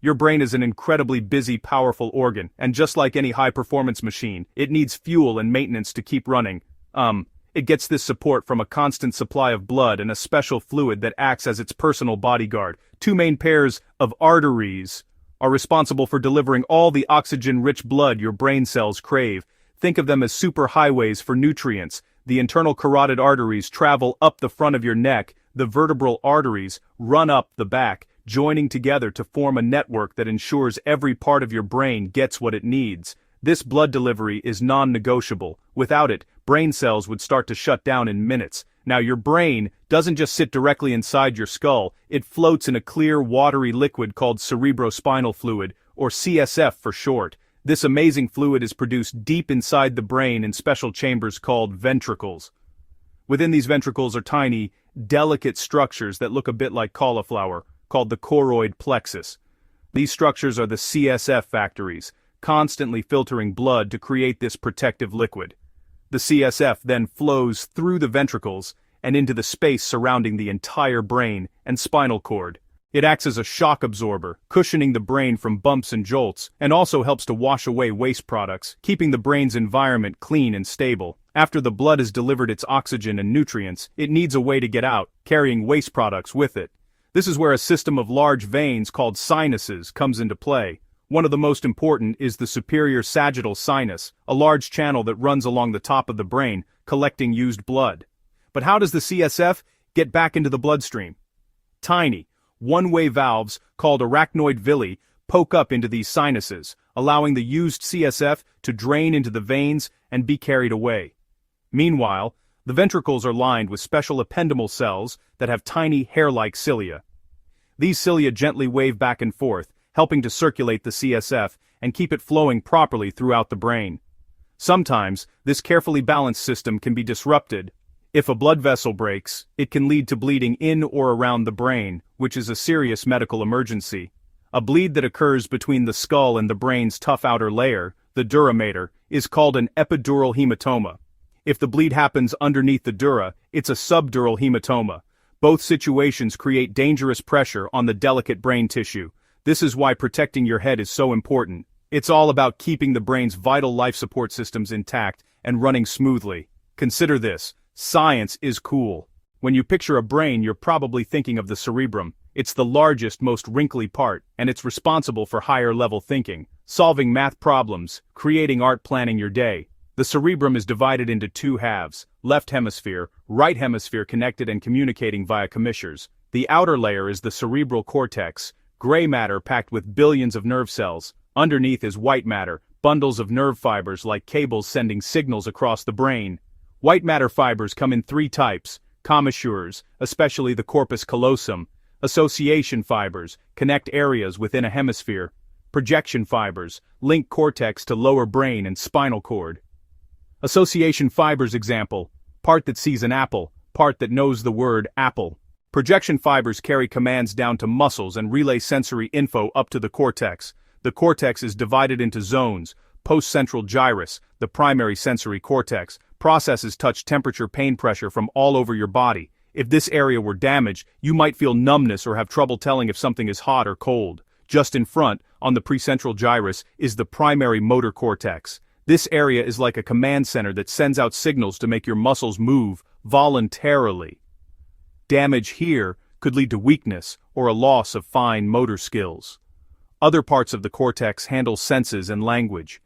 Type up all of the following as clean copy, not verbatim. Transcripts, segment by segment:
Your brain is an incredibly busy, powerful organ, and just like any high-performance machine, it needs fuel and maintenance to keep running. It gets this support from a constant supply of blood and a special fluid that acts as its personal bodyguard. Two main pairs of arteries are responsible for delivering all the oxygen-rich blood your brain cells crave. Think of them as superhighways for nutrients. The internal carotid arteries travel up the front of your neck, the vertebral arteries run up the back, joining together to form a network that ensures every part of your brain gets what it needs. This blood delivery is non-negotiable. Without it, brain cells would start to shut down in minutes. Now your brain doesn't just sit directly inside your skull, it floats in a clear, watery liquid called cerebrospinal fluid, or CSF for short. This amazing fluid is produced deep inside the brain in special chambers called ventricles. Within these ventricles are tiny, delicate structures that look a bit like cauliflower, called the choroid plexus. These structures are the CSF factories, constantly filtering blood to create this protective liquid. The CSF then flows through the ventricles and into the space surrounding the entire brain and spinal cord. It acts as a shock absorber, cushioning the brain from bumps and jolts, and also helps to wash away waste products, keeping the brain's environment clean and stable. After the blood has delivered its oxygen and nutrients, it needs a way to get out, carrying waste products with it. This is where a system of large veins called sinuses comes into play. One of the most important is the superior sagittal sinus, a large channel that runs along the top of the brain, collecting used blood. But how does the CSF get back into the bloodstream? Tiny, one-way valves, called arachnoid villi, poke up into these sinuses, allowing the used CSF to drain into the veins and be carried away. Meanwhile, the ventricles are lined with special ependymal cells that have tiny hair-like cilia. These cilia gently wave back and forth, helping to circulate the CSF and keep it flowing properly throughout the brain. Sometimes, this carefully balanced system can be disrupted. If a blood vessel breaks, it can lead to bleeding in or around the brain, which is a serious medical emergency. A bleed that occurs between the skull and the brain's tough outer layer, the dura mater, is called an epidural hematoma. If the bleed happens underneath the dura, it's a subdural hematoma. Both situations create dangerous pressure on the delicate brain tissue. This is why protecting your head is so important. It's all about keeping the brain's vital life support systems intact and running smoothly. Consider this. Science is cool. When you picture a brain, you're probably thinking of the cerebrum. It's the largest, most wrinkly part, and it's responsible for higher-level thinking, solving math problems, creating art, planning your day. The cerebrum is divided into two halves, left hemisphere, right hemisphere, connected and communicating via commissures. The outer layer is the cerebral cortex, gray matter packed with billions of nerve cells. Underneath is white matter, bundles of nerve fibers like cables sending signals across the brain. White matter fibers come in three types: commissures, especially the corpus callosum; association fibers, connect areas within a hemisphere; projection fibers, link cortex to lower brain and spinal cord. Association fibers example: part that sees an apple, part that knows the word apple. Projection fibers carry commands down to muscles and relay sensory info up to the cortex. The cortex is divided into zones. Postcentral gyrus, the primary sensory cortex, processes touch, temperature, pain, pressure from all over your body. If this area were damaged, you might feel numbness or have trouble telling if something is hot or cold. Just in front, on the precentral gyrus, is the primary motor cortex. This area is like a command center that sends out signals to make your muscles move voluntarily. Damage here could lead to weakness or a loss of fine motor skills. Other parts of the cortex handle senses and language.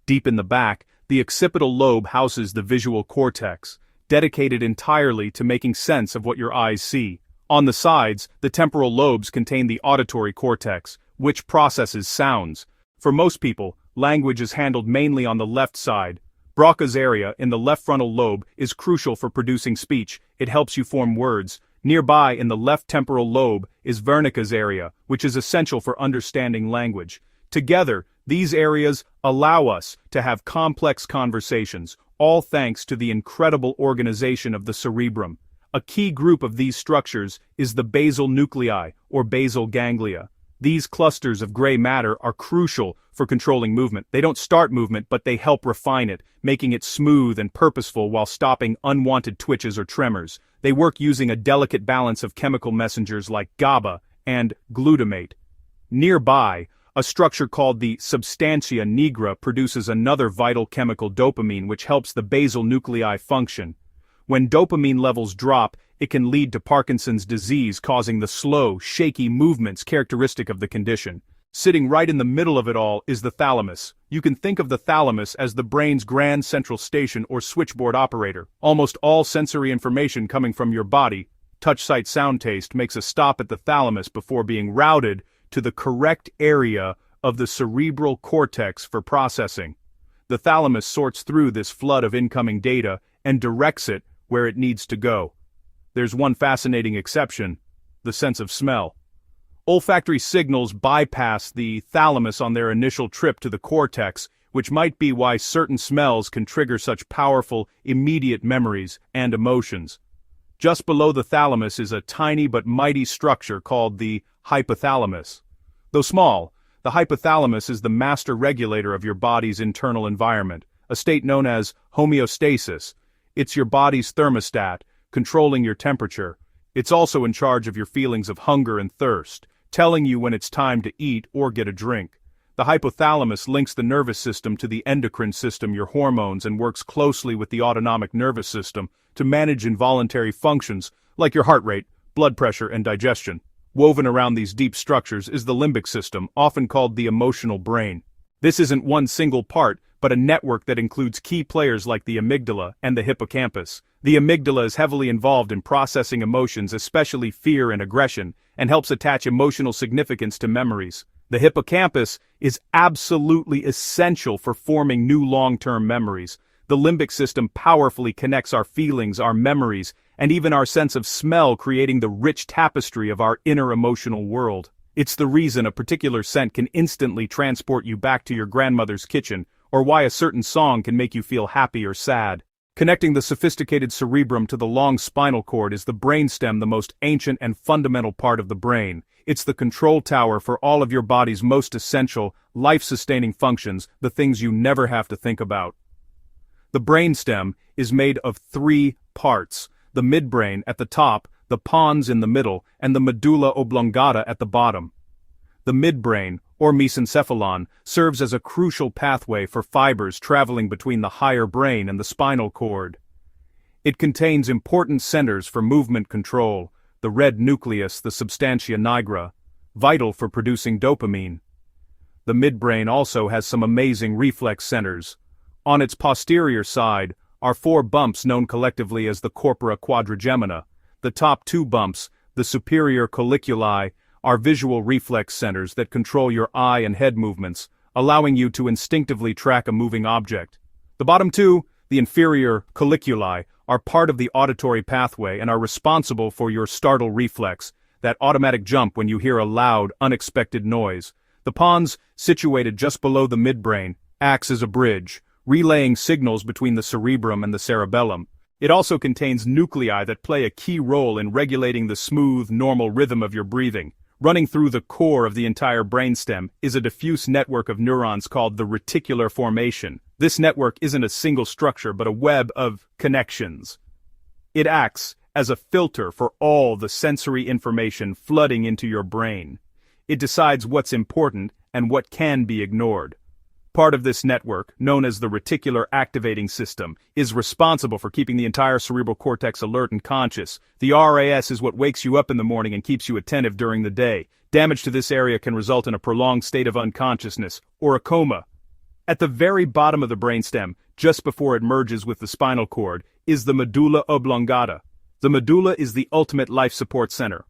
Deep in the back, the occipital lobe houses the visual cortex, dedicated entirely to making sense of what your eyes see. On the sides, the temporal lobes contain the auditory cortex, which processes sounds. For most people, language is handled mainly on the left side. Broca's area in the left frontal lobe is crucial for producing speech. It helps you form words. Nearby in the left temporal lobe is Wernicke's area, which is essential for understanding language. Together, these areas allow us to have complex conversations, all thanks to the incredible organization of the cerebrum. A key group of these structures is the basal nuclei, or basal ganglia. These clusters of gray matter are crucial for controlling movement. They don't start movement, but they help refine it, making it smooth and purposeful while stopping unwanted twitches or tremors. They work using a delicate balance of chemical messengers like GABA and glutamate. Nearby, a structure called the substantia nigra produces another vital chemical, dopamine, which helps the basal nuclei function. When dopamine levels drop, it can lead to Parkinson's disease, causing the slow, shaky movements characteristic of the condition. Sitting right in the middle of it all is the thalamus. You can think of the thalamus as the brain's grand central station or switchboard operator. Almost all sensory information coming from your body, touch, sight, sound, taste, makes a stop at the thalamus before being routed to the correct area of the cerebral cortex for processing. The thalamus sorts through this flood of incoming data and directs it where it needs to go. There's one fascinating exception: the sense of smell. Olfactory signals bypass the thalamus on their initial trip to the cortex, which might be why certain smells can trigger such powerful, immediate memories and emotions. Just below the thalamus is a tiny but mighty structure called the hypothalamus. Though small, the hypothalamus is the master regulator of your body's internal environment, a state known as homeostasis. It's your body's thermostat, controlling your temperature. It's also in charge of your feelings of hunger and thirst, telling you when it's time to eat or get a drink. The hypothalamus links the nervous system to the endocrine system, your hormones, and works closely with the autonomic nervous system to manage involuntary functions like your heart rate, blood pressure, and digestion. Woven around these deep structures is the limbic system, often called the emotional brain. This isn't one single part, but a network that includes key players like the amygdala and the hippocampus. The amygdala is heavily involved in processing emotions, especially fear and aggression, and helps attach emotional significance to memories. The hippocampus is absolutely essential for forming new long-term memories. The limbic system powerfully connects our feelings, our memories, and even our sense of smell, creating the rich tapestry of our inner emotional world. It's the reason a particular scent can instantly transport you back to your grandmother's kitchen, or why a certain song can make you feel happy or sad. Connecting the sophisticated cerebrum to the long spinal cord is the brainstem, the most ancient and fundamental part of the brain. It's the control tower for all of your body's most essential, life-sustaining functions, the things you never have to think about. The brainstem is made of 3 parts: the midbrain at the top, the pons in the middle, and the medulla oblongata at the bottom. The midbrain, or mesencephalon, serves as a crucial pathway for fibers traveling between the higher brain and the spinal cord. It contains important centers for movement control, the red nucleus, the substantia nigra, vital for producing dopamine. The midbrain also has some amazing reflex centers. On its posterior side are 4 bumps known collectively as the corpora quadrigemina. The top 2 bumps, the superior colliculi, are visual reflex centers that control your eye and head movements, allowing you to instinctively track a moving object. The bottom 2, the inferior colliculi, are part of the auditory pathway and are responsible for your startle reflex, that automatic jump when you hear a loud, unexpected noise. The pons, situated just below the midbrain, acts as a bridge, relaying signals between the cerebrum and the cerebellum. It also contains nuclei that play a key role in regulating the smooth, normal rhythm of your breathing. Running through the core of the entire brainstem is a diffuse network of neurons called the reticular formation. This network isn't a single structure but a web of connections. It acts as a filter for all the sensory information flooding into your brain. It decides what's important and what can be ignored. Part of this network, known as the reticular activating system, is responsible for keeping the entire cerebral cortex alert and conscious. The RAS is what wakes you up in the morning and keeps you attentive during the day. Damage to this area can result in a prolonged state of unconsciousness, or a coma. At the very bottom of the brainstem, just before it merges with the spinal cord, is the medulla oblongata. The medulla is the ultimate life support center.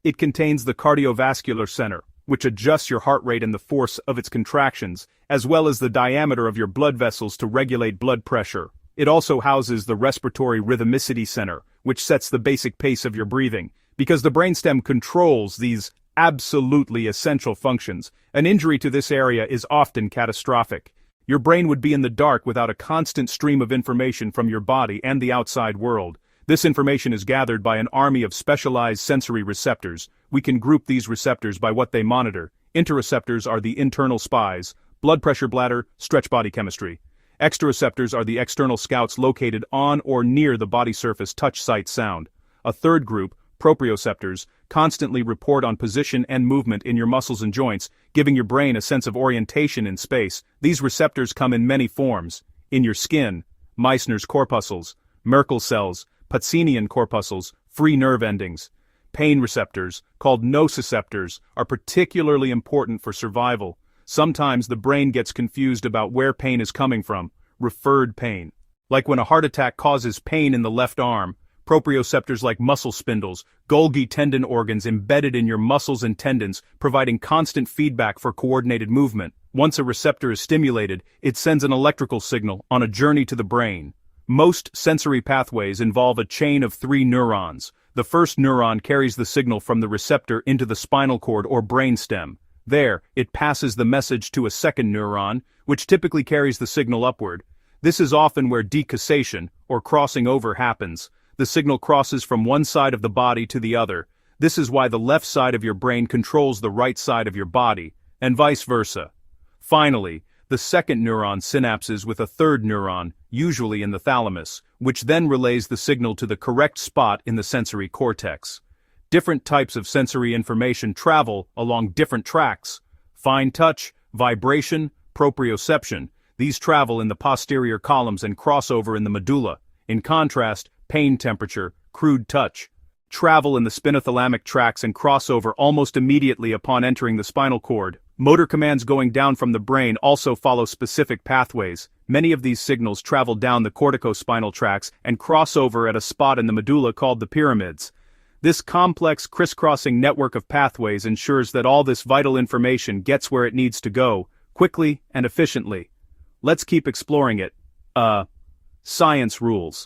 It contains the cardiovascular center, which adjusts your heart rate and the force of its contractions, as well as the diameter of your blood vessels to regulate blood pressure. It also houses the respiratory rhythmicity center, which sets the basic pace of your breathing. Because the brainstem controls these absolutely essential functions, an injury to this area is often catastrophic. Your brain would be in the dark without a constant stream of information from your body and the outside world. This information is gathered by an army of specialized sensory receptors. We can group these receptors by what they monitor. Interoceptors are the internal spies: blood pressure, bladder, stretch body chemistry. Exteroceptors are the external scouts located on or near the body surface: touch, sight, sound. A third group, proprioceptors, constantly report on position and movement in your muscles and joints, giving your brain a sense of orientation in space. These receptors come in many forms. In your skin, Meissner's corpuscles, Merkel cells, Pacinian corpuscles, free nerve endings. Pain receptors, called nociceptors, are particularly important for survival. Sometimes the brain gets confused about where pain is coming from, referred pain. Like when a heart attack causes pain in the left arm, proprioceptors like muscle spindles, Golgi tendon organs embedded in your muscles and tendons, providing constant feedback for coordinated movement. Once a receptor is stimulated, it sends an electrical signal on a journey to the brain. Most sensory pathways involve a chain of 3 neurons. The first neuron carries the signal from the receptor into the spinal cord or brainstem. There, it passes the message to a second neuron, which typically carries the signal upward. This is often where decussation, or crossing over, happens. The signal crosses from one side of the body to the other. This is why the left side of your brain controls the right side of your body, and vice versa. Finally, the second neuron synapses with a third neuron, usually in the thalamus, which then relays the signal to the correct spot in the sensory cortex. Different types of sensory information travel along different tracks. Fine touch, vibration, proprioception. These travel in the posterior columns and cross over in the medulla. In contrast, pain temperature, crude touch, travel in the spinothalamic tracts and cross over almost immediately upon entering the spinal cord. Motor commands going down from the brain also follow specific pathways. Many of these signals travel down the corticospinal tracts and cross over at a spot in the medulla called the pyramids. This complex crisscrossing network of pathways ensures that all this vital information gets where it needs to go, quickly and efficiently. Let's keep exploring it. Science rules.